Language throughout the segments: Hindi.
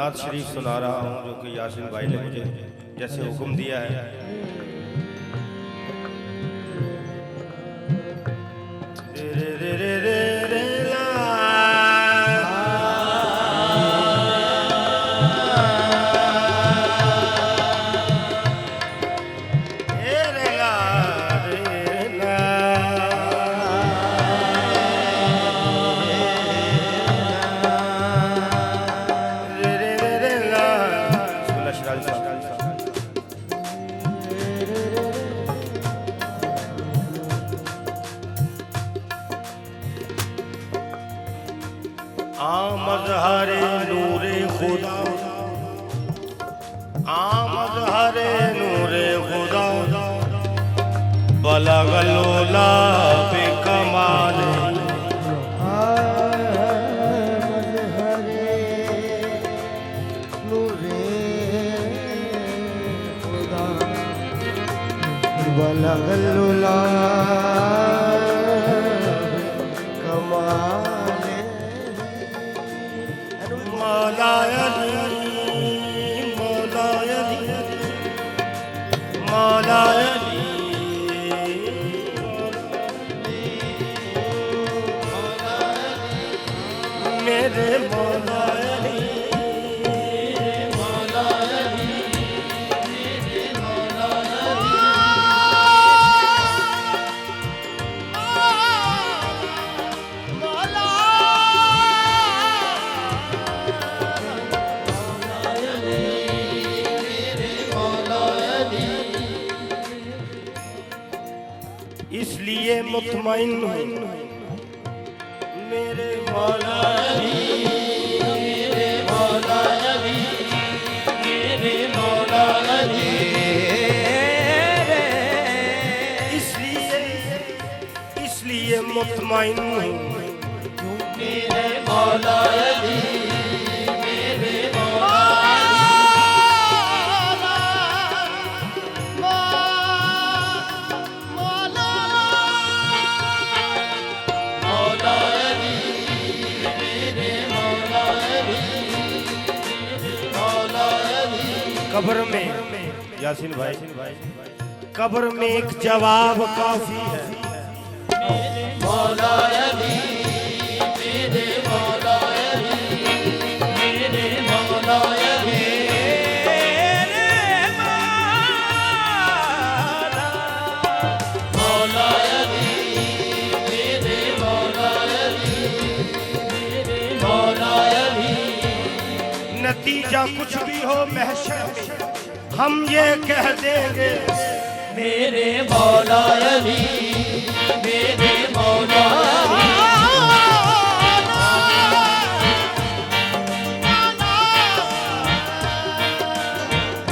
नात शरीफ सुना रहा हूँ जो कि यासीन भाई ने मुझे जैसे हुक्म दिया है। रे रे रे रे रे ला मज़हरे नूरे खुदा, मज़हरे नूरे खुदा, बलगल उला बेकमाल। मज़हरे नूरे खुदा, बलगल उला मेरे मौला अली, मौला अली, मेरे मौला अली, मौला अली, मेरे मौला अली। इसलिए मुतमईन हूँ मेरे मौला अली, मेरे मौला अली, मेरे मौला अली। इसलिए मुतमईन हूँ मेरे मौला अली, मेरे मौला कब्र में यासीन भाई, कब्र में एक जवाब काफी है। मेरे मौला अली, मेरे मौला अली, मेरे मौला अली, मौला अली, मेरे मौला अली, मेरे मौला अली। नतीजा कुछ भी हो महशर में हम ये कह देंगे मेरे मौला अली, मेरे मौला अली,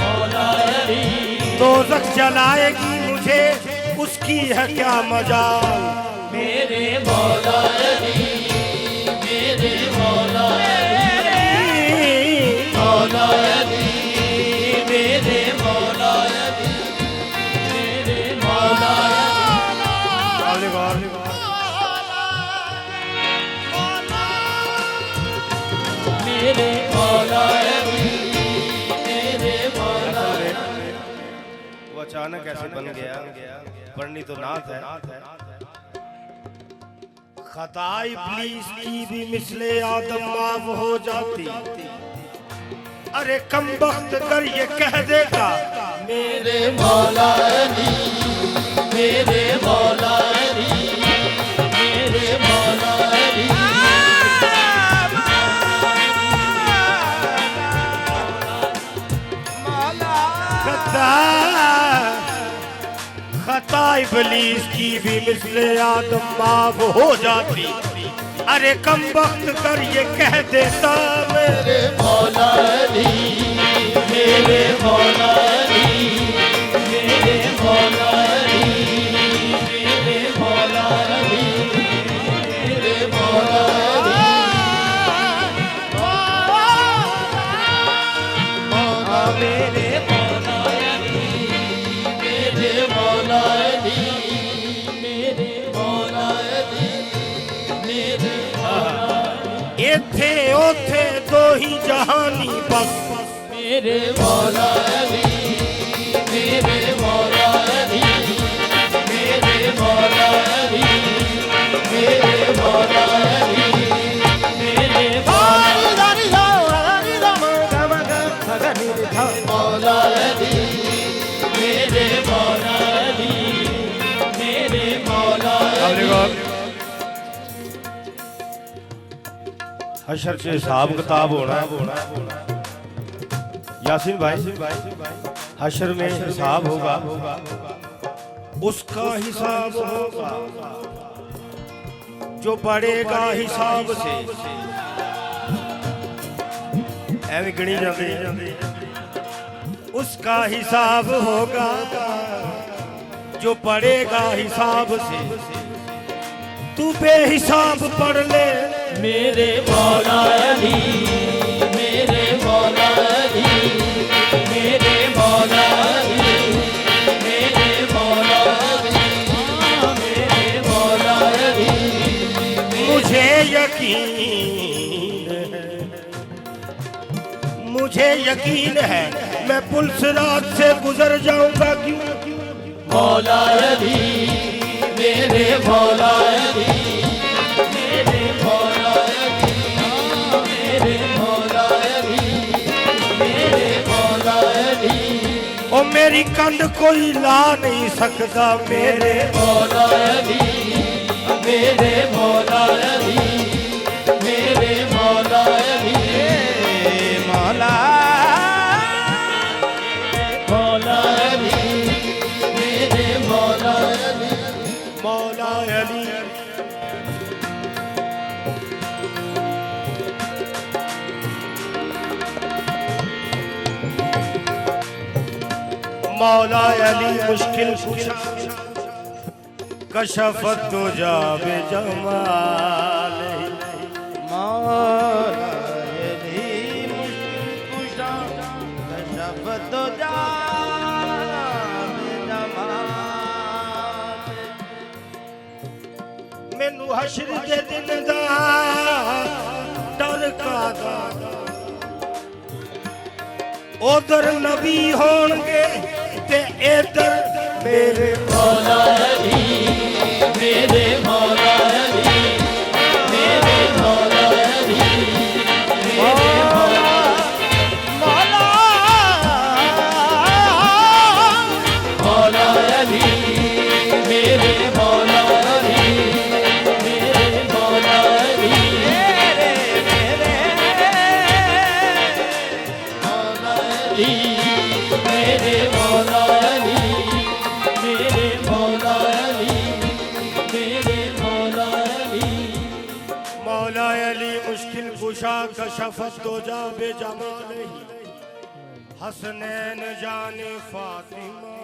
मौला अली। दोज़ख जलाएगी मुझे उसकी है क्या मजाल, मेरे मौला अली, मेरे मौला अली, मौला अली, मेरे मौला अली, मेरे मौला अली, मेरे मौला अली, मेरे मौला अली। वो अचानक ऐसे बन गया, पढ़नी तो नात है। खता इब्लीस की भी मिसले आदम माफ हो जाती, अरे कम वक्त कर ये कह देगा मेरे मौला अली, मेरे मौला अली, मेरे मौला अली। खता इब्लीस की भी मिसले आदम माफ हो जाती, अरे कम वक्त कर ये कह देता मेरे मौला अली, मेरे मौला अली, मेरे मौला अली, मेरे मौला अली, मेरे मौला अली, मौला मेरे मौला अली, मेरे मौला अली, मेरे मौला अली, मेरे मौला। इत्थे ओथे दो ही जहानी बस। मेरे मौला अली, मेरे मौला अली, मेरे मौला अली, मेरे मौला अली, मेरे मौला अली, मौला अली, मेरे मौला अली, मेरे मौला अली। हशर से हिसाब किताब होना है। यासीन भाई, हशर में हिसाब होगा, उसका हिसाब होगा जो बढ़ेगा हिसाब से। ऐਵੇਂ गणी जाते, उसका हिसाब होगा जो पढ़ेगा हिसाब से। तू बेहिसाब पढ़ ले मेरे मौला अली, मेरे मौला अली, मेरे मौला अली, मेरे मौला अली, मेरे मौला अली। मुझे यकीन है मैं पुलिस रात से गुजर जाऊंगा। क्यों? मौला अली, मेरे मौला अली, मेरे मौला अली, मेरे मौला अली, मेरे मौला अली। ओ मेरी कंध कोई ला नहीं सकता। मेरे मौला अली, मेरे मौला अली, मेरे मौला अली, मौला मौला अली, मेरे मौला अली, मौला अली। मौला अली मुश्किल कुशा कशफत तो जाबे जमाल। मौला अली मुश्किल कुशा कशफत तो जाबे जमाल। मैनू हशर दे दिन दा डर कादा, उधर नबी होणगे ते इधर मेरे मौला अली, मेरे मौला अली, मेरे मौला अली, मेरे मौला मौला मौला अली, मेरे मौला अली, मेरे मौला अली, मेरे मौला अली, मेरे मौला अली, मेरे मौला अली, मेरे मौला अली। मौला अली मुश्किल कुशा कशफत तो जाबे जमाल। हसनैन जाने फातिमा।